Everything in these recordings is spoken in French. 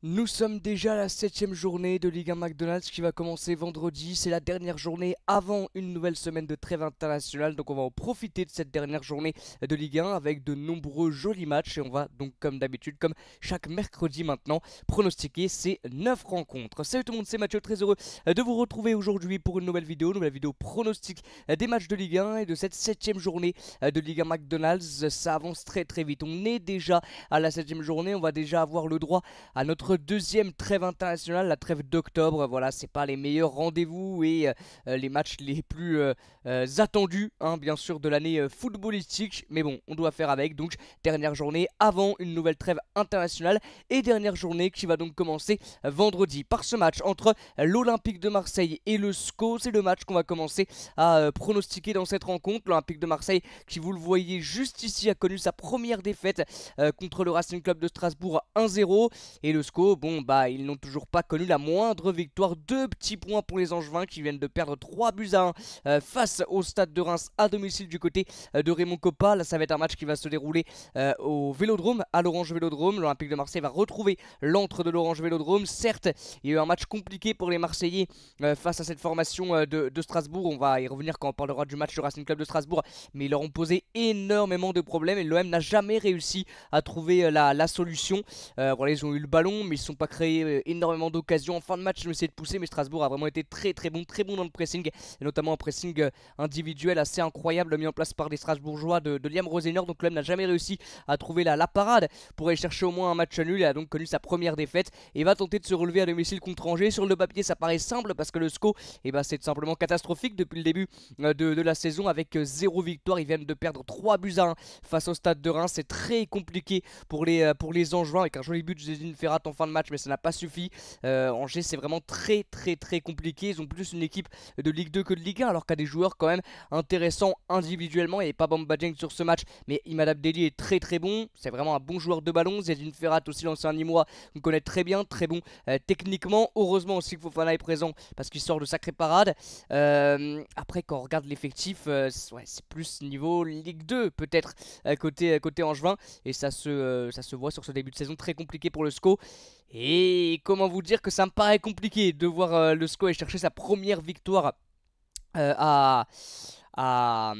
Nous sommes déjà à la 7ème journée de Ligue 1 McDonald's qui va commencer vendredi. C'est la dernière journée avant une nouvelle semaine de trêve internationale. Donc on va en profiter de cette dernière journée de Ligue 1 avec de nombreux jolis matchs. Et on va donc comme d'habitude, comme chaque mercredi maintenant, pronostiquer ces 9 rencontres. Salut tout le monde, c'est Mathieu, très heureux de vous retrouver aujourd'hui pour une nouvelle vidéo pronostic des matchs de Ligue 1 et de cette 7ème journée de Ligue 1 McDonald's. Ça avance très très vite. On est déjà à la 7ème journée, on va déjà avoir le droit à notre deuxième trêve internationale, la trêve d'octobre. Voilà, c'est pas les meilleurs rendez-vous et les matchs les plus attendus, hein, bien sûr, de l'année footballistique. Mais bon, on doit faire avec. Donc, dernière journée avant une nouvelle trêve internationale et dernière journée qui va donc commencer vendredi par ce match entre l'Olympique de Marseille et le SCO. C'est le match qu'on va commencer à pronostiquer dans cette rencontre. L'Olympique de Marseille, qui vous le voyez juste ici, a connu sa première défaite contre le Racing Club de Strasbourg 1-0. Et le SCO, bon bah ils n'ont toujours pas connu la moindre victoire. 2 petits points pour les Angevins qui viennent de perdre 3-1 face au Stade de Reims à domicile du côté de Raymond Kopa. Là ça va être un match qui va se dérouler au Vélodrome, à l'Orange Vélodrome. L'Olympique de Marseille va retrouver l'antre de l'Orange Vélodrome. Certes, il y a eu un match compliqué pour les Marseillais face à cette formation de Strasbourg. On va y revenir quand on parlera du match du Racing Club de Strasbourg, mais ils leur ont posé énormément de problèmes et l'OM n'a jamais réussi à trouver la solution. Voilà, ils ont eu le ballon mais ils ne se sont pas créés énormément d'occasions. En fin de match ils ont essayé de pousser, mais Strasbourg a vraiment été très bon dans le pressing, et notamment un pressing individuel assez incroyable mis en place par des Strasbourgeois de Liam Roseneur. Donc l'OM n'a jamais réussi à trouver la parade pour aller chercher au moins un match nul. Il a donc connu sa première défaite et va tenter de se relever à domicile contre Angers. Sur le papier ça paraît simple parce que le SCO c'est tout simplement catastrophique depuis le début de la saison avec 0 victoire. Ils viennent de perdre 3-1 face au Stade de Reims. C'est très compliqué pour les Angevins avec un joli but de Zedine Ferrat en fin de match, mais ça n'a pas suffi. Angers, c'est vraiment très compliqué. Ils ont plus une équipe de Ligue 2 que de Ligue 1, alors qu'il y a des joueurs quand même intéressants individuellement. Il n'y avait pas Bamba Dieng sur ce match, mais Imad Abdelli est très bon. C'est vraiment un bon joueur de ballon. Zedine Ferrat aussi, l'ancien Nîmois, on connaît très bien, très bon techniquement. Heureusement aussi que Fofana est présent parce qu'il sort de sacrées parades. Après, quand on regarde l'effectif, c'est plus niveau Ligue 2 peut-être côté Angevin, et ça se voit sur ce début de saison très compliqué pour le SCO. Et comment vous dire que ça me paraît compliqué de voir le SCO aller chercher sa première victoire euh, à, à,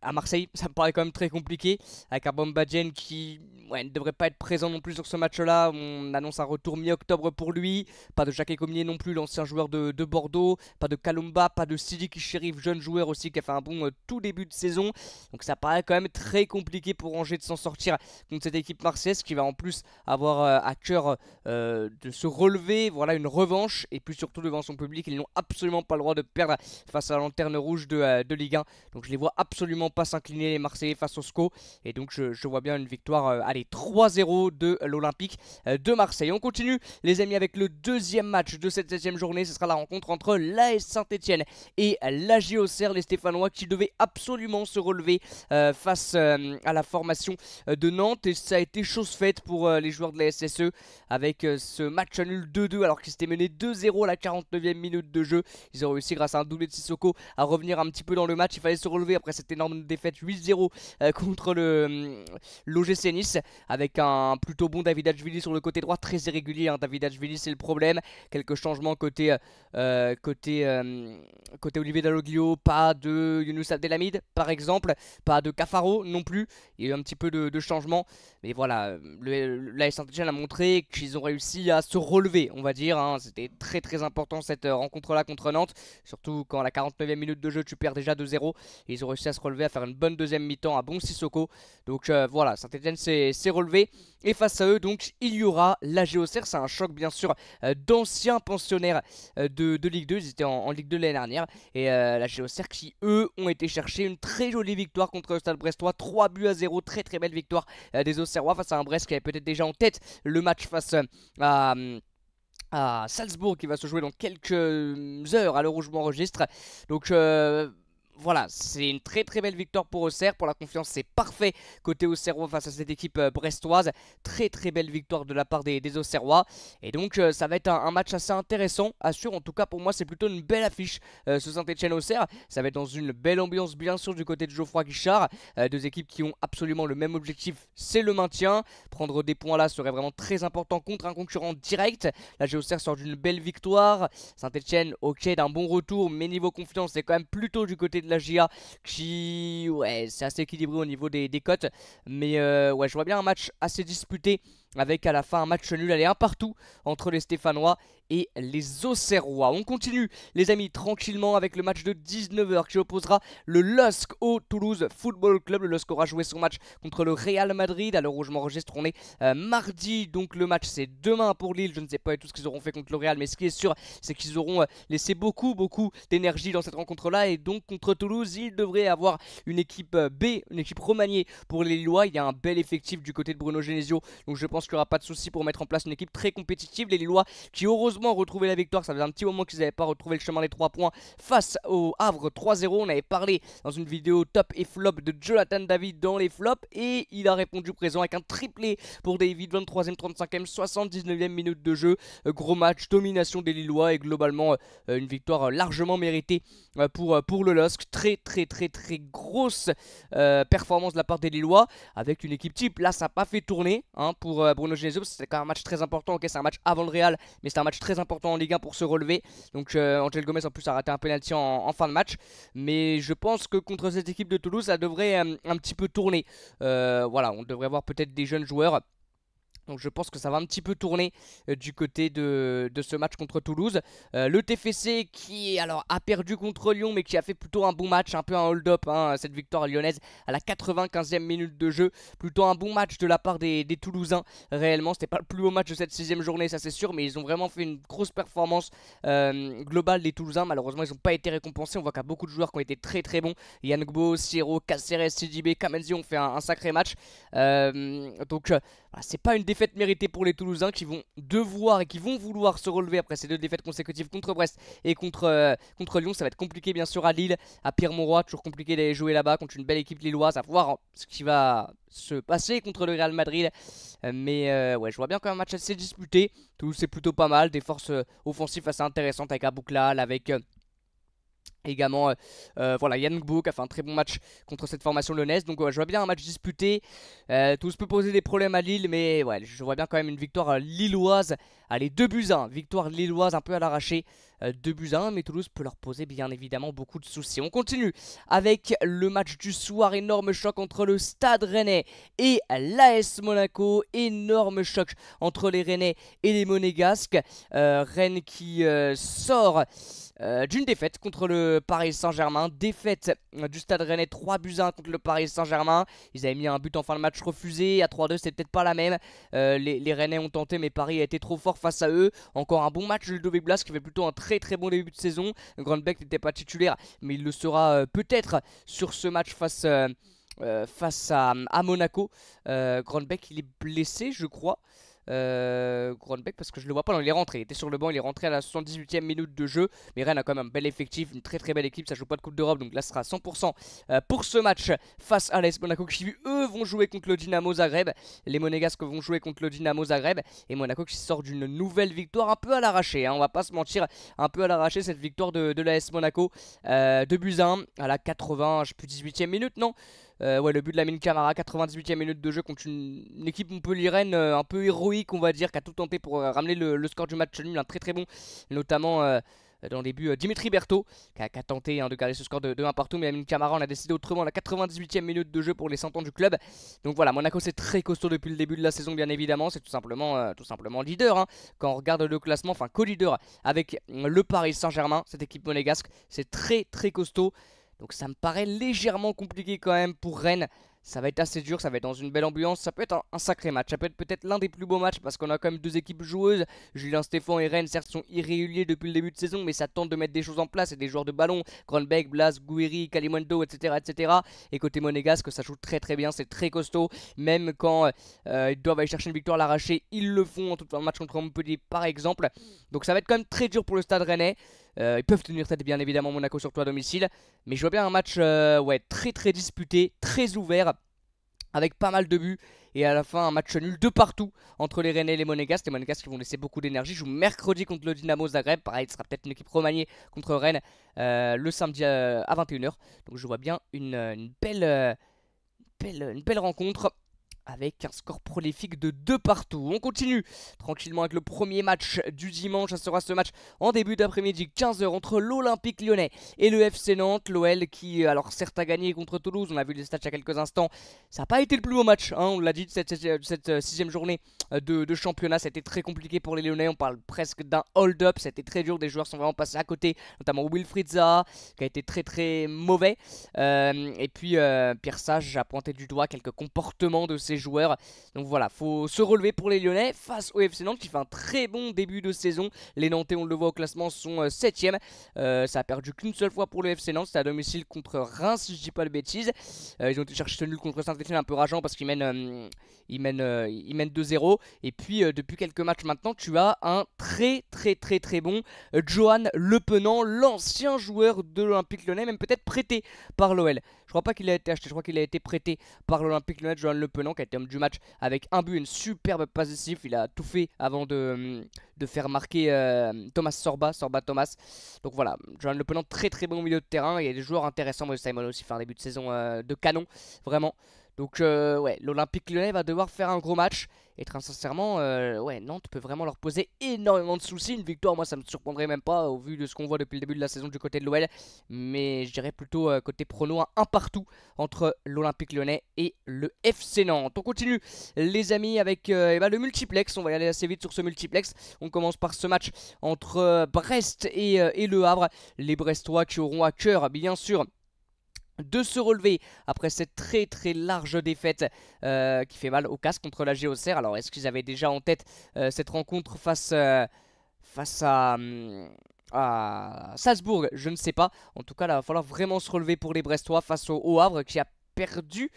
à Marseille. Ça me paraît quand même très compliqué avec un Bamba Dieng qui ne devrait pas être présent non plus sur ce match là. On annonce un retour mi-octobre pour lui. Pas de Jacques Commier non plus, l'ancien joueur de Bordeaux. Pas de Kalumba, pas de Sidiki Chérif, jeune joueur aussi qui a fait un bon tout début de saison. Donc ça paraît quand même très compliqué pour Angers de s'en sortir contre cette équipe marseillaise qui va en plus avoir à cœur de se relever. Voilà, une revanche, et puis surtout devant son public. Ils n'ont absolument pas le droit de perdre face à la lanterne rouge de Ligue 1. Donc je les vois absolument pas s'incliner les Marseillais face au SCO. Et donc je vois bien une victoire, allez, 3-0 de l'Olympique de Marseille. On continue les amis avec le deuxième match de cette 7ème journée. Ce sera la rencontre entre l'AS Saint-Etienne et l'AJ Auxerre, les Stéphanois qui devaient absolument se relever face à la formation de Nantes. Et ça a été chose faite pour les joueurs de la SSE avec ce match nul 2-2 alors qu'ils s'étaient menés 2-0 à la 49e minute de jeu. Ils ont réussi grâce à un doublé de Sissoko à revenir un petit peu dans le match. Il fallait se relever après cette énorme défaite 8-0 contre l'OGC Nice, avec un plutôt bon Davidachvili sur le côté droit, très irrégulier, hein. Davidachvili, c'est le problème. Quelques changements côté Olivier Dalloglio, pas de Younous Abdelhamid par exemple, pas de Cafaro non plus. Il y a eu un petit peu de changement, mais voilà, l'AS Saint-Etienne a montré qu'ils ont réussi à se relever, on va dire, hein. C'était très important cette rencontre là contre Nantes, surtout quand à la 49e minute de jeu tu perds déjà 2-0. Ils ont réussi à se relever, à faire une bonne deuxième mi-temps, à bon Sissoko. Donc voilà, Saint-Etienne s'est relevé. Et face à eux, donc, il y aura l'AJ Auxerre. C'est un choc, bien sûr, d'anciens pensionnaires de Ligue 2. Ils étaient en Ligue 2 l'année dernière. Et l'AJ Auxerre qui, eux, ont été chercher une très jolie victoire contre le Stade Brestois. 3-0, très belle victoire des Auxerrois face à un Brest qui avait peut-être déjà en tête le match face à Salzbourg, qui va se jouer dans quelques heures à l'heure où je m'enregistre. Donc voilà, c'est une très très belle victoire pour Auxerre. Pour la confiance, c'est parfait côté Auxerrois face à cette équipe brestoise. Très très belle victoire de la part des Auxerrois. Et donc ça va être un match assez intéressant, assure. En tout cas pour moi c'est plutôt une belle affiche ce Saint-Etienne-Auxerre. Ça va être dans une belle ambiance bien sûr du côté de Geoffroy Guichard. Deux équipes qui ont absolument le même objectif, c'est le maintien. Prendre des points là serait vraiment très important contre un concurrent direct. La Auxerre sort d'une belle victoire. Saint-Etienne, ok, d'un bon retour, mais niveau confiance c'est quand même plutôt du côté de la GIA qui, ouais, c'est assez équilibré au niveau des cotes. Mais ouais, je vois bien un match assez disputé avec à la fin un match nul, allez, un partout entre les Stéphanois et les Auxerrois. On continue les amis tranquillement avec le match de 19 h qui opposera le LOSC au Toulouse Football Club. Le LOSC aura joué son match contre le Real Madrid. À l'heure où je m'enregistre, on est mardi, donc le match c'est demain pour Lille. Je ne sais pas tout ce qu'ils auront fait contre le Real, mais ce qui est sûr c'est qu'ils auront laissé beaucoup d'énergie dans cette rencontre là. Et donc contre Toulouse il devrait avoir une équipe B, une équipe remaniée pour les Lillois. Il y a un bel effectif du côté de Bruno Genesio, donc je pense qu'il n'y aura pas de souci pour mettre en place une équipe très compétitive. Les Lillois qui heureusement retrouvé la victoire, ça faisait un petit moment qu'ils n'avaient pas retrouvé le chemin des 3 points face au Havre 3-0. On avait parlé dans une vidéo top et flop de Jonathan David dans les flops et il a répondu présent avec un triplé pour David, 23e, 35e, 79e minute de jeu. Gros match, domination des Lillois et globalement une victoire largement méritée pour le LOSC. Très grosse performance de la part des Lillois avec une équipe type. Là ça n'a pas fait tourner pour Bruno Genesio, c'est quand même un match très important. Ok, c'est un match avant le Real, mais c'est un match très important en Ligue 1 pour se relever. Donc Angel Gomez en plus a raté un penalty en fin de match. Mais je pense que contre cette équipe de Toulouse, ça devrait un petit peu tourner. Voilà, on devrait voir peut-être des jeunes joueurs. Donc je pense que ça va un petit peu tourner du côté de ce match contre Toulouse. Le TFC qui alors a perdu contre Lyon mais qui a fait plutôt un bon match, un peu un hold-up cette victoire lyonnaise à la 95e minute de jeu. Plutôt un bon match de la part des Toulousains réellement. C'était pas le plus beau match de cette 6ème journée, ça c'est sûr, mais ils ont vraiment fait une grosse performance globale des Toulousains. Malheureusement ils n'ont pas été récompensés, on voit qu'il y a beaucoup de joueurs qui ont été très bons. Yann Gbo, Siro, Caceres, Sidibé, Kamenzi ont fait un sacré match. Donc c'est pas une défaite méritée pour les Toulousains qui vont devoir et qui vont vouloir se relever après ces 2 défaites consécutives contre Brest et contre Lyon. Ça va être compliqué bien sûr à Lille, à Pierre-Mauroy, toujours compliqué d'aller jouer là-bas contre une belle équipe lilloise. À voir ce qui va se passer contre le Real Madrid. Mais ouais, je vois bien quand même un match assez disputé. Toulouse c'est plutôt pas mal, des forces offensives assez intéressantes avec Abouklal, avec... également voilà, Yann Gbo qui a fait un très bon match contre cette formation lyonnaise. Donc je vois bien un match disputé. Tout se peut poser des problèmes à Lille, mais ouais, je vois bien quand même une victoire lilloise. Allez, 2-1, victoire lilloise un peu à l'arraché, 2-1, mais Toulouse peut leur poser bien évidemment beaucoup de soucis. On continue avec le match du soir, énorme choc entre le Stade Rennais et l'AS Monaco. Énorme choc entre les Rennais et les Monégasques. Rennes qui sort d'une défaite contre le Paris Saint-Germain. Défaite du Stade Rennais 3-1 contre le Paris Saint-Germain. Ils avaient mis un but en fin de match refusé. À 3-2 c'est peut-être pas la même. Les Rennais ont tenté mais Paris a été trop fort face à eux. Encore un bon match de Ludovic Blas qui fait plutôt un très bon début de saison. Grandbeck n'était pas titulaire mais il le sera peut-être sur ce match face à Monaco. Grandbeck il est blessé je crois. Grandbeck parce que je le vois pas, non, il est rentré, il était sur le banc, il est rentré à la 78e minute de jeu. Mais Rennes a quand même un bel effectif, une très belle équipe, ça joue pas de Coupe d'Europe donc là ce sera 100% pour ce match face à l'AS Monaco qui eux vont jouer contre le Dynamo Zagreb. Les Monégasques vont jouer contre le Dynamo Zagreb et Monaco qui sort d'une nouvelle victoire un peu à l'arraché, on va pas se mentir, un peu à l'arraché cette victoire de l'AS Monaco. 2-1 à la 80, je sais plus 18e minute non. Ouais, le but de Lamine Camara, 98e minute de jeu contre une équipe montpelliéraine un peu héroïque on va dire, qui a tout tenté pour ramener le score du match nul, un très bon, notamment dans les buts Dimitri Berthaud qui a tenté de garder ce score de 1 partout, mais Lamine Camara on a décidé autrement à la 98e minute de jeu pour les 100 ans du club. Donc voilà, Monaco c'est très costaud depuis le début de la saison bien évidemment, c'est tout simplement leader quand on regarde le classement, enfin co-leader avec le Paris Saint-Germain, cette équipe monégasque, c'est très costaud. Donc ça me paraît légèrement compliqué quand même pour Rennes. Ça va être assez dur, ça va être dans une belle ambiance. Ça peut être un sacré match, ça peut être peut-être l'un des plus beaux matchs parce qu'on a quand même 2 équipes joueuses. Julien Stéphan et Rennes certes sont irréguliers depuis le début de saison, mais ça tente de mettre des choses en place et des joueurs de ballon, Grandbeck, Blas, Gouiri, Kalimundo, etc. Et côté monégasque ça joue très bien, c'est très costaud. Même quand ils doivent aller chercher une victoire à l'arraché, ils le font en tout un match contre Montpellier par exemple. Donc ça va être quand même très dur pour le Stade Rennais. Ils peuvent tenir tête bien évidemment Monaco surtout à domicile. Mais je vois bien un match ouais, très très disputé, très ouvert, avec pas mal de buts. Et à la fin, un match nul de partout entre les Rennais et les Monégasques. Les Monégasques qui vont laisser beaucoup d'énergie. Jouent mercredi contre le Dynamo Zagreb. Pareil, ce sera peut-être une équipe remaniée contre Rennes le samedi à 21h. Donc je vois bien une belle rencontre avec un score prolifique de 2 partout. On continue tranquillement avec le premier match du dimanche. Ça sera ce match en début d'après-midi, 15h, entre l'Olympique Lyonnais et le FC Nantes. L'OL qui, alors certes a gagné contre Toulouse, on a vu les stats il y a quelques instants. Ça n'a pas été le plus beau match, hein, on l'a dit, de cette sixième journée de championnat. C'était très compliqué pour les Lyonnais, on parle presque d'un hold-up. C'était très dur, des joueurs sont vraiment passés à côté, notamment Wilfried Zaha qui a été très très mauvais. Et puis Pierre Sage a pointé du doigt quelques comportements de ses joueurs. Donc voilà, faut se relever pour les Lyonnais face au FC Nantes qui fait un très bon début de saison. Les Nantais, on le voit au classement, sont 7ème. Ça a perdu qu'une seule fois pour le FC Nantes, c'était à domicile contre Reims si je dis pas de bêtises. Ils ont été chercher ce nul contre Saint-Etienne, un peu rageant parce qu'ils mènent 2-0. Et puis depuis quelques matchs maintenant, tu as un très bon Johan Le Penant, l'ancien joueur de l'Olympique Lyonnais, même peut-être prêté par l'OL. Je crois pas qu'il a été acheté, je crois qu'il a été prêté par l'Olympique Lyonnais. Johan Le Penant qui a été homme du match avec un but, une superbe passe décisive. Il a tout fait avant de faire marquer Thomas Sorba Thomas. Donc voilà, Johan Le Penant très bon au milieu de terrain. Il y a des joueurs intéressants. Moi, Simon aussi fait un début de saison de canon, vraiment. Donc ouais, l'Olympique Lyonnais va devoir faire un gros match. Et très sincèrement, ouais, Nantes peut vraiment leur poser énormément de soucis. Une victoire, moi, ça me surprendrait même pas au vu de ce qu'on voit depuis le début de la saison du côté de l'OL. Mais je dirais plutôt côté prono, un partout entre l'Olympique Lyonnais et le FC Nantes. On continue, les amis, avec le multiplex. On va y aller assez vite sur ce multiplex. On commence par ce match entre Brest et Le Havre. Les Brestois qui auront à cœur, bien sûr, de se relever après cette très large défaite qui fait mal au casque contre la Géocère. Alors est-ce qu'ils avaient déjà en tête cette rencontre face à Salzbourg? Je ne sais pas. En tout cas là, il va falloir vraiment se relever pour les Brestois face au Havre qui a perdu.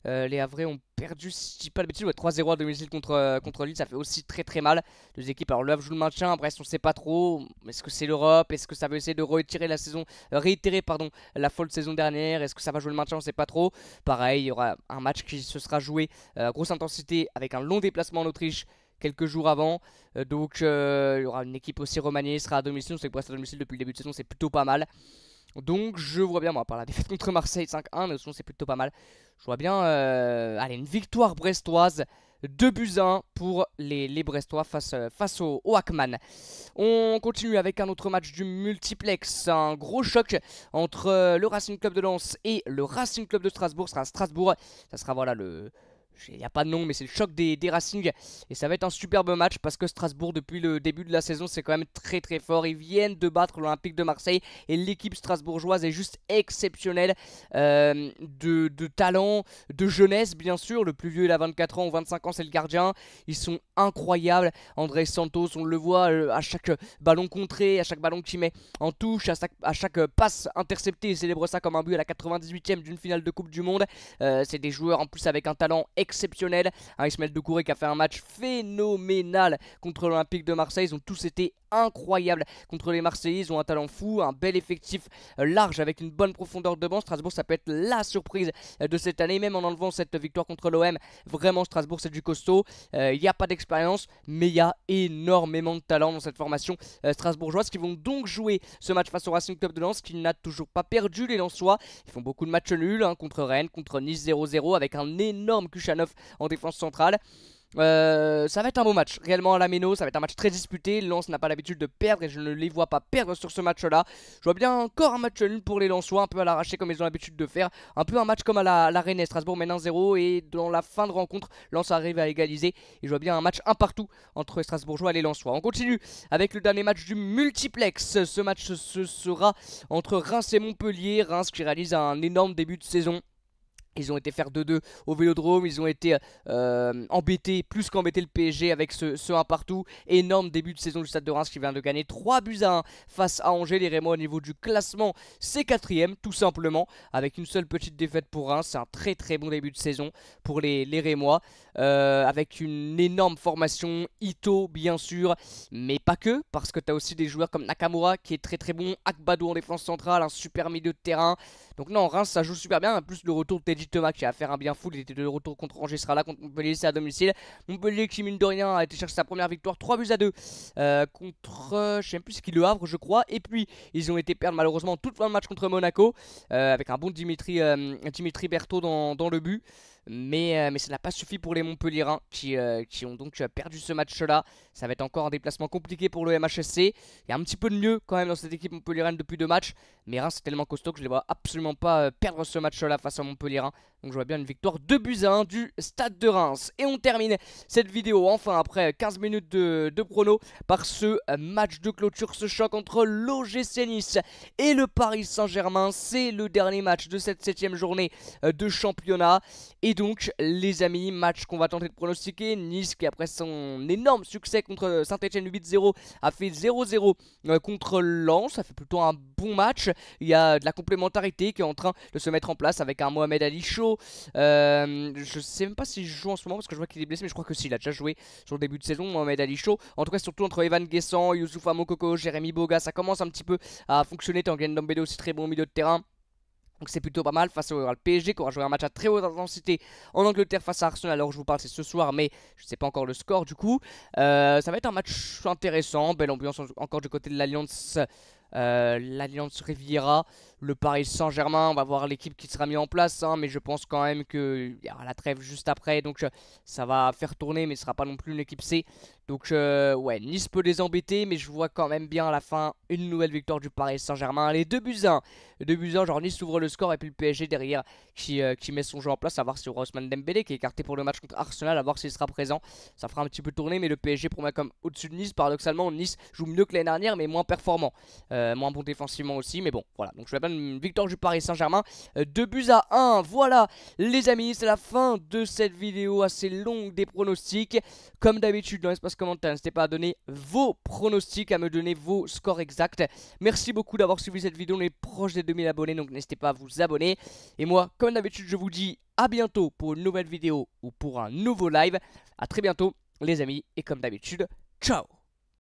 Les Havrais ont perdu, si je dis pas le bêtise, ouais, 3-0 à domicile contre Lille. Ça fait aussi très mal. Deux équipes, alors le Havre joue le maintien, Brest on sait pas trop. Est-ce que c'est l'Europe? Est-ce que ça veut essayer de réitérer la folle saison dernière? Est-ce que ça va jouer le maintien? On sait pas trop. Pareil, il y aura un match qui se sera joué à grosse intensité avec un long déplacement en Autriche quelques jours avant. Donc il y aura une équipe aussi remaniée, sera à domicile. On sait que Brest à domicile depuis le début de saison c'est plutôt pas mal. Donc je vois bien, moi par la défaite contre Marseille 5-1, mais sinon c'est plutôt pas mal. Je vois bien allez, une victoire brestoise, 2-1 pour les Brestois face au Hackman. On continue avec un autre match du multiplex. Un gros choc entre le Racing Club de Lens et le Racing Club de Strasbourg. Ce sera à Strasbourg. Ça sera voilà il n'y a pas de nom, mais c'est le choc des Racing. Et ça va être un superbe match parce que Strasbourg, depuis le début de la saison, c'est quand même très fort. Ils viennent de battre l'Olympique de Marseille. Et l'équipe strasbourgeoise est juste exceptionnelle. De talent, de jeunesse, bien sûr. Le plus vieux, il a 24 ans ou 25 ans, c'est le gardien. Ils sont incroyables. André Santos, on le voit à chaque ballon contré, à chaque ballon qu'il met en touche, à chaque passe interceptée. Il célèbre ça comme un but à la 98e d'une finale de Coupe du Monde. C'est des joueurs en plus avec un talent exceptionnel. Ismaël Doucouré qui a fait un match phénoménal contre l'Olympique de Marseille. Ils ont tous été incroyables contre les Marseillais. Ils ont un talent fou, un bel effectif large avec une bonne profondeur de banc. Strasbourg, ça peut être la surprise de cette année, même en enlevant cette victoire contre l'OM. Vraiment, Strasbourg, c'est du costaud. Il n'y a pas d'expérience, mais il y a énormément de talent dans cette formation strasbourgeoise qui vont donc jouer ce match face au Racing Club de Lens qui n'a toujours pas perdu. Les Lensois, ils font beaucoup de matchs nuls contre Rennes, contre Nice 0-0 avec un énorme Kuchanov en défense centrale. Ça va être un beau match, réellement à la Méno, ça va être un match très disputé. Lens n'a pas l'habitude de perdre et je ne les vois pas perdre sur ce match-là. Je vois bien encore un match nul pour les Lensois, un peu à l'arraché comme ils ont l'habitude de faire. Un peu un match comme à la Rennes. Strasbourg mène 1-0 et dans la fin de rencontre, Lens arrive à égaliser. Et je vois bien un match un partout entre les Strasbourgeois et les Lensois. On continue avec le dernier match du multiplex. Ce match ce sera entre Reims et Montpellier. Reims qui réalise un énorme début de saison. Ils ont été faire 2-2 au Vélodrome, ils ont été plus qu'embêtés le PSG avec ce 1 partout. Énorme début de saison du Stade de Reims qui vient de gagner 3-1 face à Angers. Les Rémois au niveau du classement, c'est 4ème tout simplement, avec une seule petite défaite pour Reims. C'est un très bon début de saison pour les Rémois. avec une énorme formation, Ito bien sûr, mais pas que, parce que tu as aussi des joueurs comme Nakamura qui est très très bon, Akbadou en défense centrale, un super milieu de terrain. Donc non, Reims ça joue super bien, en plus le retour de Teddy Thomas qui va faire un bien fou, il était de retour contre Angers, sera là contre Montpellier, c'est à domicile. Montpellier qui mine de rien a été chercher sa première victoire, 3-2 contre, je sais même plus ce qui, Le Havre je crois. Et puis ils ont été perdre malheureusement toute fin de match contre Monaco, avec un bon Dimitri Berthaud dans le but. Mais ça n'a pas suffi pour les Montpelliérains qui ont donc perdu ce match-là. Ça va être encore un déplacement compliqué pour le MHSC. Il y a un petit peu de mieux quand même dans cette équipe montpelliéraine depuis 2 matchs. Mais Reims c'est tellement costaud que je ne les vois absolument pas perdre ce match-là face à Montpelliérain. Donc je vois bien une victoire 2-1 du Stade de Reims. Et on termine cette vidéo enfin après 15 minutes de prono par ce match de clôture, ce choc entre l'OGC Nice et le Paris Saint-Germain. C'est le dernier match de cette 7ème journée de championnat. Et donc les amis, match qu'on va tenter de pronostiquer. Nice qui après son énorme succès contre Saint-Etienne 8-0 a fait 0-0 contre Lens. Ça fait plutôt un bon match. Il y a de la complémentarité qui est en train de se mettre en place avec un Mohamed Ali Chaud. Je sais même pas s'il joue en ce moment parce que je vois qu'il est blessé, mais je crois que si, il a déjà joué sur le début de saison, Mohamed Ali Chaud. En tout cas surtout entre Evan Guessant, Youssouf Amokoko, Jérémy Boga, ça commence un petit peu à fonctionner. Tanguy Ndombele aussi très bon au milieu de terrain. Donc c'est plutôt pas mal face au PSG qui aura joué un match à très haute intensité en Angleterre face à Arsenal. Alors je vous parle c'est ce soir, mais je sais pas encore le score du coup. Ça va être un match intéressant, belle ambiance encore du côté de l'Alliance Riviera. Le Paris Saint-Germain, on va voir l'équipe qui sera mise en place, hein, mais je pense quand même qu'il y aura la trêve juste après, donc ça va faire tourner, mais ce sera pas non plus une équipe C. Donc ouais, Nice peut les embêter, mais je vois quand même bien à la fin une nouvelle victoire du Paris Saint-Germain. Allez, 2-1, genre Nice ouvre le score et puis le PSG derrière qui met son jeu en place, à voir si Ousmane Dembélé qui est écarté pour le match contre Arsenal, à voir s'il sera présent. Ça fera un petit peu tourner, mais le PSG promet comme au-dessus de Nice. Paradoxalement, Nice joue mieux que l'année dernière, mais moins performant, moins bon défensivement aussi, mais bon, voilà. Donc je vais bien une victoire du Paris Saint-Germain, 2-1. Voilà les amis, c'est la fin de cette vidéo assez longue des pronostics. Comme d'habitude dans l'espace commentaire, n'hésitez pas à donner vos pronostics, à me donner vos scores exacts. Merci beaucoup d'avoir suivi cette vidéo, on est proche des 2000 abonnés, donc n'hésitez pas à vous abonner. Et moi, comme d'habitude, je vous dis à bientôt pour une nouvelle vidéo ou pour un nouveau live. A très bientôt les amis, et comme d'habitude, ciao.